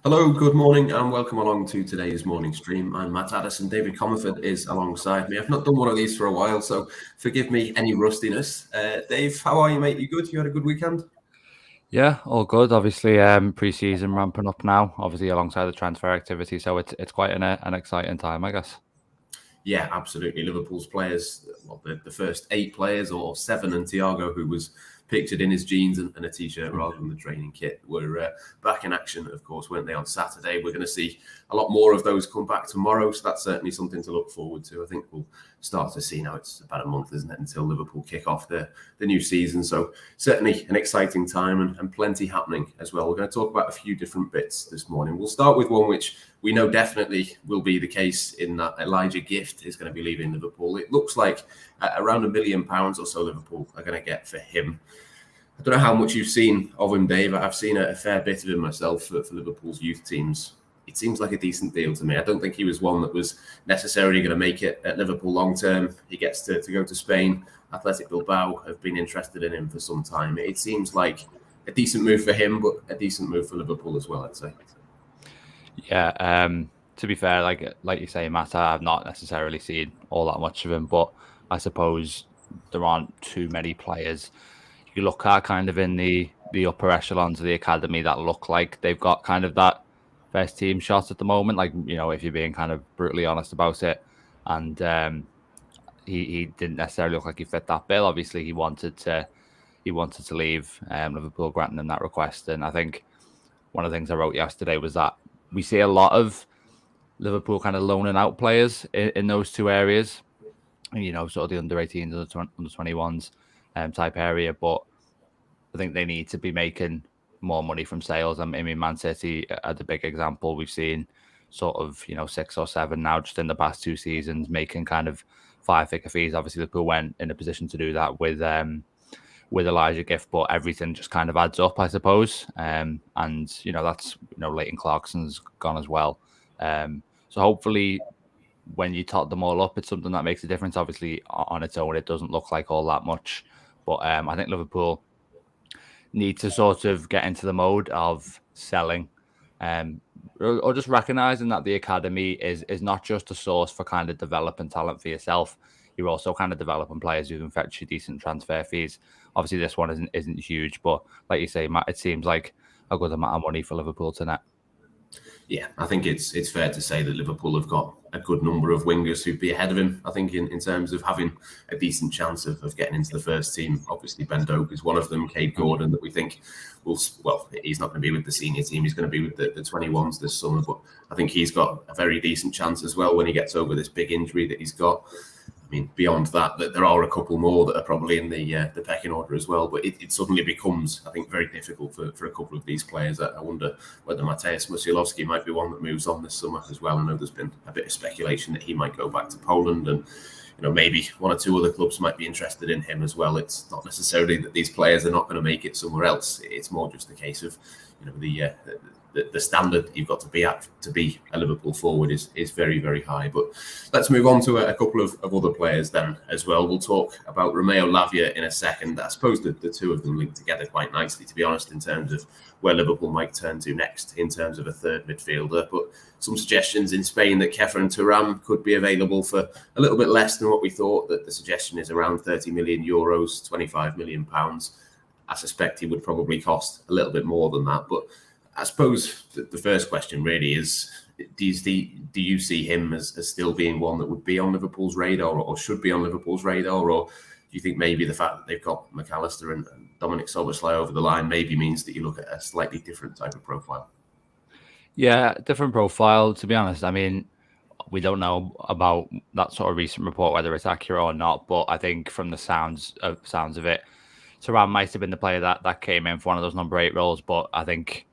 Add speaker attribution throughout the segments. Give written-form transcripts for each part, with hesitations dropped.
Speaker 1: Hello, good morning, and welcome along to today's morning stream. I'm Matt Addison. David Comerford is alongside me. I've not done one of these for a while, so forgive me any rustiness. Dave, how are you, mate? You good? You had a good weekend?
Speaker 2: Yeah, all good. Obviously, pre-season ramping up now. Obviously, alongside the transfer activity, so it's quite an exciting time, I guess.
Speaker 1: Yeah, absolutely. Liverpool's players, well, the first 8 players, or 7, and Thiago, who was pictured in his jeans and a t-shirt rather than the training kit, were back in action, of course, weren't they, on Saturday? We're going to see a lot more of those come back tomorrow, so that's certainly something to look forward to. I think we'll start to see now. It's about a month, isn't it, until Liverpool kick off the new season, so certainly an exciting time and plenty happening as well. We're going to talk about a few different bits this morning. We'll start with one which we know definitely will be the case, in that Elijah Gift is going to be leaving Liverpool. It looks like around £1 million or so Liverpool are going to get for him. I don't know how much you've seen of him, Dave. I've seen a fair bit of him myself for Liverpool's youth teams. It seems like a decent deal to me. I don't think he was one that was necessarily going to make it at Liverpool long term. He gets to go to Spain. Athletic Bilbao have been interested in him for some time. It seems like a decent move for him, but a decent move for Liverpool as well, I'd say.
Speaker 2: Yeah, to be fair, like you say, Matt, I've not necessarily seen all that much of him, but I suppose there aren't too many players you look at kind of in the upper echelons of the academy that look like they've got kind of that first team shot at the moment. Like, you know, if you're being kind of brutally honest about it, and he didn't necessarily look like he fit that bill. Obviously, he wanted to leave. Liverpool granting him that request, and I think one of the things I wrote yesterday was that we see a lot of Liverpool kind of loaning out players in those two areas. You know, sort of the under-18s, under-21s type area, but I think they need to be making more money from sales. I mean, Man City are the big example. We've seen sort of, 6 or 7 now just in the past 2 seasons making kind of 5-figure fees. Obviously, Liverpool went in a position to do that with Elijah Gift, but everything just kind of adds up, I suppose. And that's Leighton Clarkson's gone as well. So hopefully, when you tot them all up, it's something that makes a difference. Obviously, on its own, it doesn't look like all that much, but I think Liverpool need to sort of get into the mode of selling, or just recognizing that the academy is not just a source for kind of developing talent for yourself. You're also kind of developing players who can fetch you decent transfer fees. Obviously, this one isn't huge, but like you say, Matt, it seems like a good amount of money for Liverpool to net.
Speaker 1: Yeah, I think it's fair to say that Liverpool have got a good number of wingers who'd be ahead of him. I think in terms of having a decent chance of getting into the first team. Obviously, Ben Doak is one of them. Cade Gordon, that we think he's not going to be with the senior team. He's going to be with the 21s this summer. But I think he's got a very decent chance as well when he gets over this big injury that he's got. I mean, beyond that there are a couple more that are probably in the pecking order as well. But it suddenly becomes, I think, very difficult for a couple of these players. I wonder whether Mateusz Musialowski might be one that moves on this summer as well. I know there's been a bit of speculation that he might go back to Poland, and maybe one or two other clubs might be interested in him as well. It's not necessarily that these players are not going to make it somewhere else. It's more just a case of the standard you've got to be at to be a Liverpool forward is very, very high. But let's move on to a couple of other players then as well. We'll talk about Romeo Lavia in a second. I suppose the two of them link together quite nicely, to be honest, in terms of where Liverpool might turn to next in terms of a third midfielder. But some suggestions in Spain that Khephren Thuram could be available for a little bit less than what we thought. That the suggestion is around €30 million, £25 million. I suspect he would probably cost a little bit more than that. But I suppose the first question really is, do you see him as still being one that would be on Liverpool's radar or should be on Liverpool's radar? Or do you think maybe the fact that they've got McAllister and Dominic Szoboszlai over the line maybe means that you look at a slightly different type of profile?
Speaker 2: Yeah, different profile, to be honest. I mean, we don't know about that sort of recent report, whether it's accurate or not, but I think from the sounds of it, Thuram might have been the player that came in for one of those number 8 roles, but I think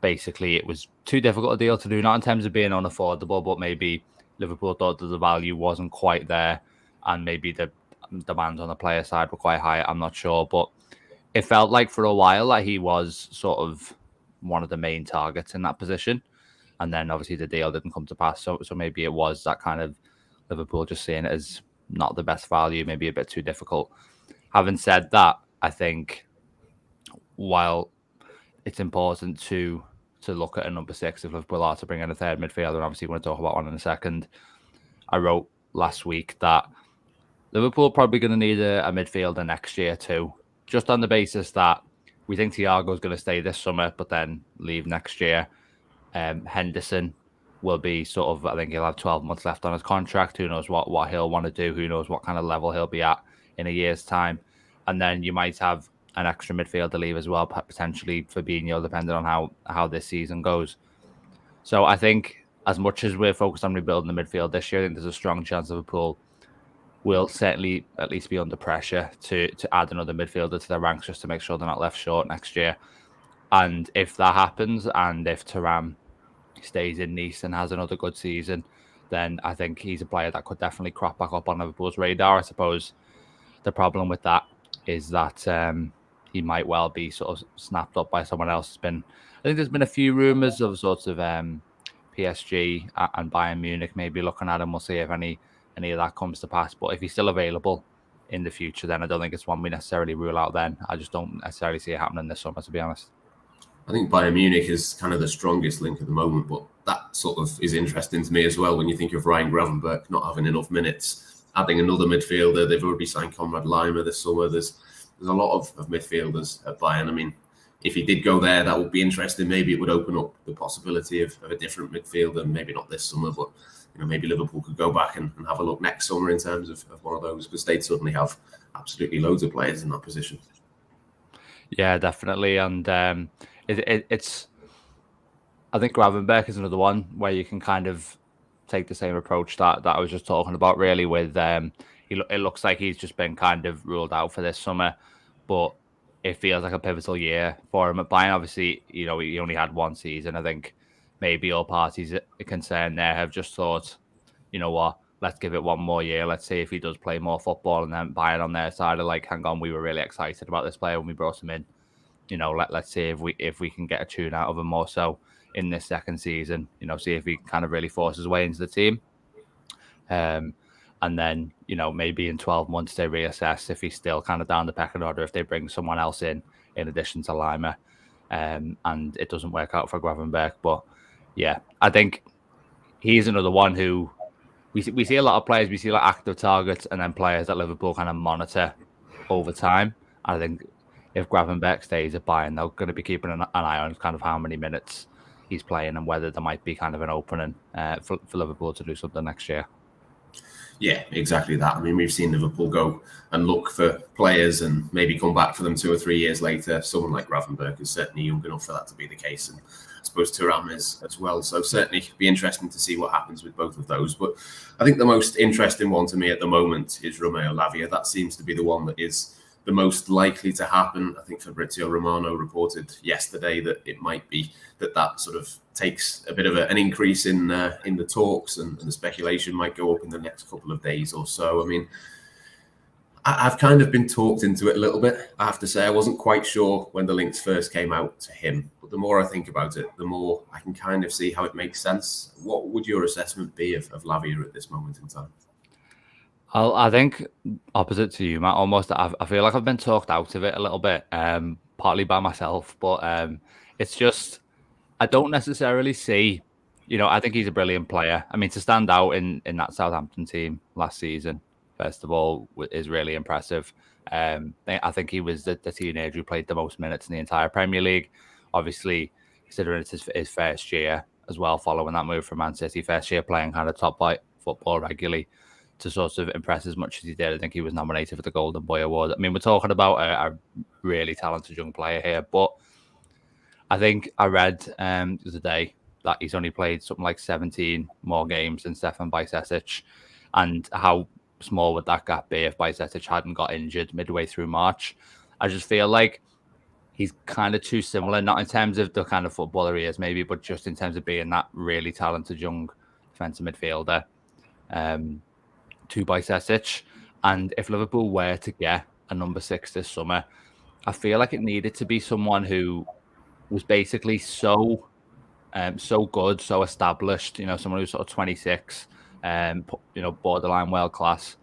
Speaker 2: basically it was too difficult a deal to do, not in terms of being unaffordable, but maybe Liverpool thought that the value wasn't quite there, and maybe the demands on the player side were quite high. I'm not sure, but it felt like for a while that he was sort of one of the main targets in that position, and then obviously the deal didn't come to pass. So maybe it was that kind of Liverpool just seeing it as not the best value, maybe a bit too difficult. Having said that, I think while it's important to to look at a number 6 if Liverpool are to bring in a third midfielder, and obviously we're going to talk about one in a second. I wrote last week that Liverpool are probably going to need a midfielder next year too, just on the basis that we think Thiago's going to stay this summer, but then leave next year. Henderson will be sort of, I think he'll have 12 months left on his contract. Who knows what he'll want to do? Who knows what kind of level he'll be at in a year's time? And then you might have an extra midfielder leave as well, potentially Fabinho, depending on how this season goes. So I think as much as we're focused on rebuilding the midfield this year, I think there's a strong chance Liverpool will certainly at least be under pressure to add another midfielder to their ranks just to make sure they're not left short next year. And if that happens, and if Thuram stays in Nice and has another good season, then I think he's a player that could definitely crop back up on Liverpool's radar. I suppose the problem with that is that he might well be sort of snapped up by someone else. I think there's been a few rumours of sorts of PSG and Bayern Munich maybe looking at him. We'll see if any of that comes to pass. But if he's still available in the future, then I don't think it's one we necessarily rule out then. I just don't necessarily see it happening this summer, to be honest.
Speaker 1: I think Bayern Munich is kind of the strongest link at the moment, but that sort of is interesting to me as well when you think of Ryan Gravenberch not having enough minutes, adding another midfielder. They've already signed Konrad Laimer this summer. There's a lot of midfielders at Bayern. I mean, if he did go there, that would be interesting. Maybe it would open up the possibility of a different midfielder, maybe not this summer, but maybe Liverpool could go back and have a look next summer in terms of one of those, because they'd suddenly have absolutely loads of players in that position.
Speaker 2: Yeah, definitely. And it's I think Gravenberch is another one where you can kind of take the same approach that I was just talking about, really, with it looks like he's just been kind of ruled out for this summer, but it feels like a pivotal year for him at Bayern. Obviously, he only had one season. I think maybe all parties concerned there have just thought, you know what, let's give it one more year. Let's see if he does play more football. And then Bayern on their side are like, hang on, we were really excited about this player when we brought him in. Let's see if we can get a tune out of him more so in this second season. See if he kind of really force his way into the team. And then, maybe in 12 months they reassess if he's still kind of down the pecking order, if they bring someone else in addition to Laimer, and it doesn't work out for Gravenberch. But yeah, I think he's another one who we see a lot of players. We see like active targets and then players that Liverpool kind of monitor over time. And I think if Gravenberch stays at Bayern, they're going to be keeping an eye on kind of how many minutes he's playing and whether there might be kind of an opening for Liverpool to do something next year.
Speaker 1: Yeah, exactly that. I mean, we've seen Liverpool go and look for players and maybe come back for them 2 or 3 years later. Someone like Gravenberch is certainly young enough for that to be the case. And I suppose Thuram is as well. So certainly be interesting to see what happens with both of those. But I think the most interesting one to me at the moment is Romeo Lavia. That seems to be the one that is the most likely to happen. I think Fabrizio Romano reported yesterday that it might be that sort of takes a bit of an increase in the talks, and the speculation might go up in the next couple of days or so. I mean, I've kind of been talked into it a little bit. I have to say, I wasn't quite sure when the links first came out to him, but the more I think about it, the more I can kind of see how it makes sense. What would your assessment be of Lavia at this moment in time?
Speaker 2: I think opposite to you, Matt. Almost, I feel like I've been talked out of it a little bit, partly by myself, but it's just I don't necessarily see. I think he's a brilliant player. I mean, to stand out in that Southampton team last season, first of all, is really impressive. I think he was the teenager who played the most minutes in the entire Premier League. Obviously, considering it's his first year as well, following that move from Man City, first year playing kind of top flight football regularly, to sort of impress as much as he did. I think he was nominated for the Golden Boy Award. I mean, we're talking about a really talented young player here, but I think I read the other day that he's only played something like 17 more games than Stefan Bajcetic, and how small would that gap be if Bajcetic hadn't got injured midway through March? I just feel like he's kind of too similar, not in terms of the kind of footballer he is maybe, but just in terms of being that really talented young defensive midfielder to Bajcetic. And if Liverpool were to get a number 6 this summer, I feel like it needed to be someone who was basically so good, so established, someone who's sort of 26, borderline world class,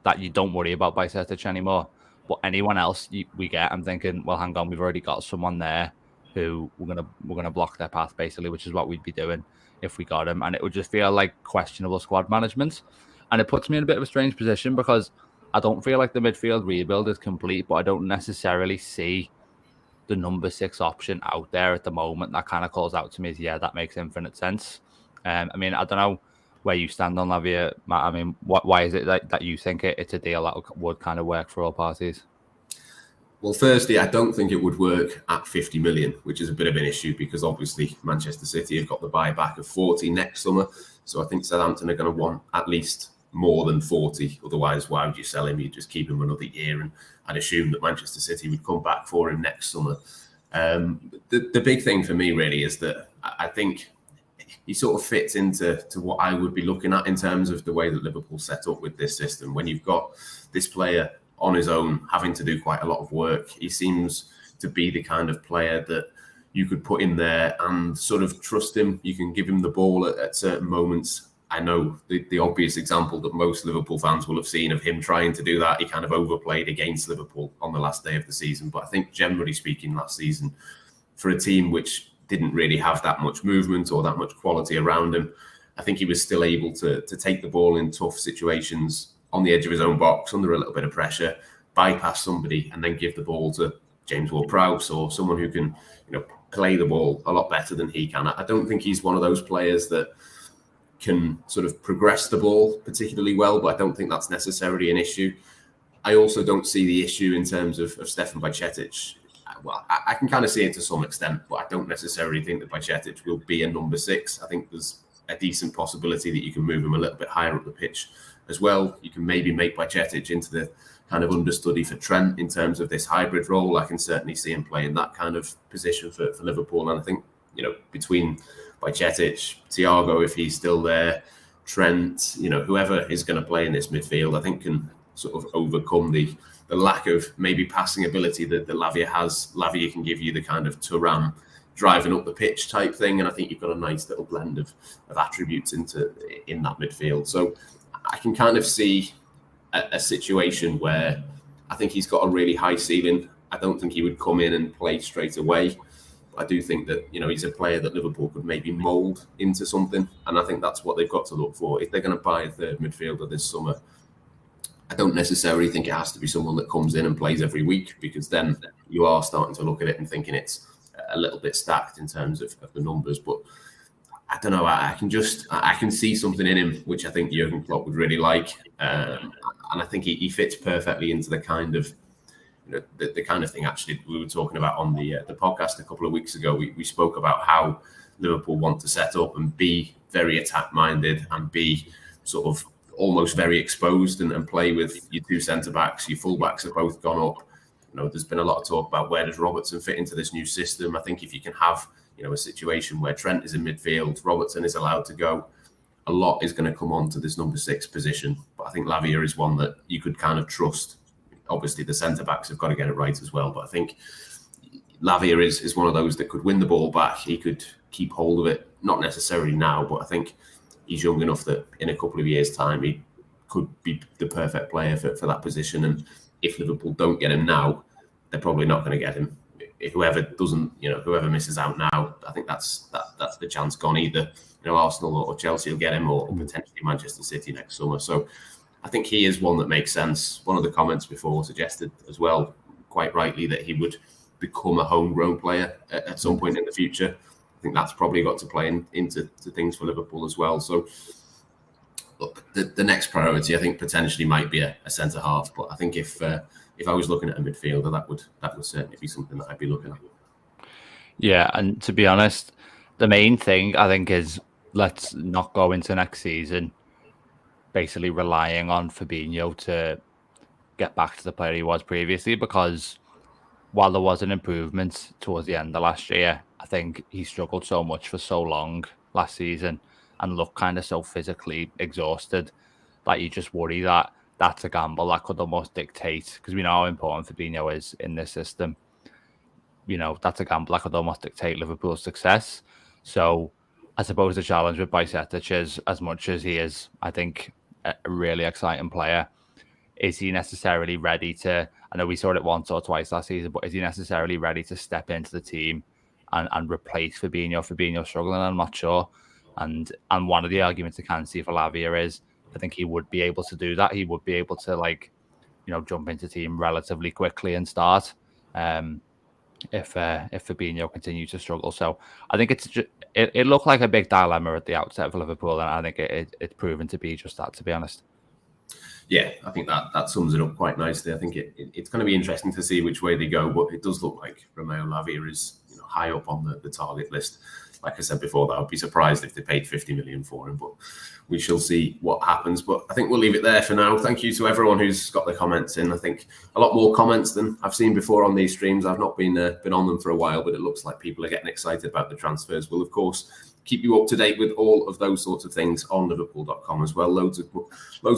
Speaker 2: that you don't worry about Bajcetic anymore. But anyone else we get, I'm thinking, well, hang on, we've already got someone there who we're gonna block their path basically, which is what we'd be doing if we got him, and it would just feel like questionable squad management, and it puts me in a bit of a strange position because I don't feel like the midfield rebuild is complete, but I don't necessarily see the number 6 option out there at the moment. That kind of calls out to me as, yeah, that makes infinite sense. I mean, I don't know where you stand on Lavia, Matt. I mean, why is it that you think it's a deal that would kind of work for all parties?
Speaker 1: Well, firstly, I don't think it would work at 50 million, which is a bit of an issue because obviously Manchester City have got the buyback of 40 next summer. So I think Southampton are going to want at least more than 40. Otherwise, why would you sell him? You just keep him another year. And I'd assume that Manchester City would come back for him next summer. The big thing for me really is that I think he sort of fits into what I would be looking at in terms of the way that Liverpool set up with this system. When you've got this player on his own, having to do quite a lot of work, he seems to be the kind of player that you could put in there and sort of trust him. You can give him the ball at certain moments. I know the obvious example that most Liverpool fans will have seen of him trying to do that. He kind of overplayed against Liverpool on the last day of the season. But I think generally speaking, last season, for a team which didn't really have that much movement or that much quality around him, I think he was still able to take the ball in tough situations on the edge of his own box, under a little bit of pressure, bypass somebody and then give the ball to James Ward-Prowse or someone who can, play the ball a lot better than he can. I don't think he's one of those players that can sort of progress the ball particularly well, but I don't think that's necessarily an issue. I also don't see the issue in terms of Stefan Bajcetic. Well, I can kind of see it to some extent, but I don't necessarily think that Bajcetic will be a number 6. I think there's a decent possibility that you can move him a little bit higher up the pitch as well. You can maybe make Bajcetic into the kind of understudy for Trent in terms of this hybrid role. I can certainly see him playing that kind of position for Liverpool. And I think, between Bajcetic, Thiago, if he's still there, Trent, whoever is going to play in this midfield, I think can sort of overcome the lack of maybe passing ability that Lavia has. Lavia can give you the kind of Thuram driving up the pitch type thing. And I think you've got a nice little blend of attributes in that midfield. So I can kind of see a situation where I think he's got a really high ceiling. I don't think he would come in and play straight away. I do think that, he's a player that Liverpool could maybe mould into something. And I think that's what they've got to look for. If they're going to buy a third midfielder this summer, I don't necessarily think it has to be someone that comes in and plays every week, because then you are starting to look at it and thinking it's a little bit stacked in terms of the numbers. But I don't know. I can see something in him which I think Jurgen Klopp would really like, and I think he fits perfectly into the kind of the kind of thing actually we were talking about on the podcast a couple of weeks ago. We spoke about how Liverpool want to set up and be very attack minded and be sort of almost very exposed and play with your 2 centre backs. Your full backs have both gone up. There's been a lot of talk about where does Robertson fit into this new system. I think if you can have a situation where Trent is in midfield, Robertson is allowed to go, a lot is going to come on to this number 6 position. But I think Lavia is one that you could kind of trust. Obviously, the centre-backs have got to get it right as well. But I think Lavia is one of those that could win the ball back. He could keep hold of it, not necessarily now, but I think he's young enough that in a couple of years' time, he could be the perfect player for that position. And if Liverpool don't get him now, they're probably not going to get him. Whoever doesn't, whoever misses out now, I think that's the chance gone. Either Arsenal or Chelsea will get him, or potentially Manchester City next summer. So I think he is one that makes sense. One of the comments before suggested as well, quite rightly, that he would become a homegrown player at some point in the future. I think that's probably got to play into things for Liverpool as well. So look, the next priority I think potentially might be a centre half, but I think if I was looking at a midfielder, that would certainly be something that I'd be looking at.
Speaker 2: Yeah, and to be honest, the main thing I think is let's not go into next season basically relying on Fabinho to get back to the player he was previously, because while there was an improvement towards the end of last year, I think he struggled so much for so long last season and looked kind of so physically exhausted that you just worry that that's a gamble that could almost dictate, because we know how important Fabinho is in this system. That's a gamble that could almost dictate Liverpool's success. So I suppose the challenge with Bajcetic is, as much as he is, I think, a really exciting player, is he necessarily ready to, I know we saw it once or twice last season, but is he necessarily ready to step into the team and replace Fabinho. Fabinho's struggling, I'm not sure. And one of the arguments I can see for Lavia is I think he would be able to do that. He would be able to, like, jump into team relatively quickly and start if Fabinho continues to struggle. So I think it looked like a big dilemma at the outset for Liverpool, and I think it's proven to be just that, to be honest.
Speaker 1: Yeah, I think that sums it up quite nicely. I think it's going to be interesting to see which way they go, but it does look like Romeo Lavia is high up on the target list. Like I said before, I would be surprised if they paid 50 million for him, but we shall see what happens. But I think we'll leave it there for now. Thank you to everyone who's got their comments in. I think a lot more comments than I've seen before on these streams. I've not been on them for a while, but it looks like people are getting excited about the transfers. We'll, of course, keep you up to date with all of those sorts of things on Liverpool.com as well. Loads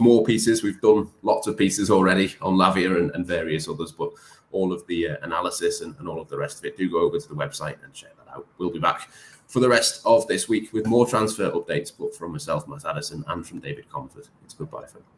Speaker 1: more pieces. We've done lots of pieces already on Lavia and various others, but all of the analysis and all of the rest of it, do go over to the website and check that out. We'll be back for the rest of this week with more transfer updates, but from myself, Matt Addison, and from David Comfort. It's goodbye for now.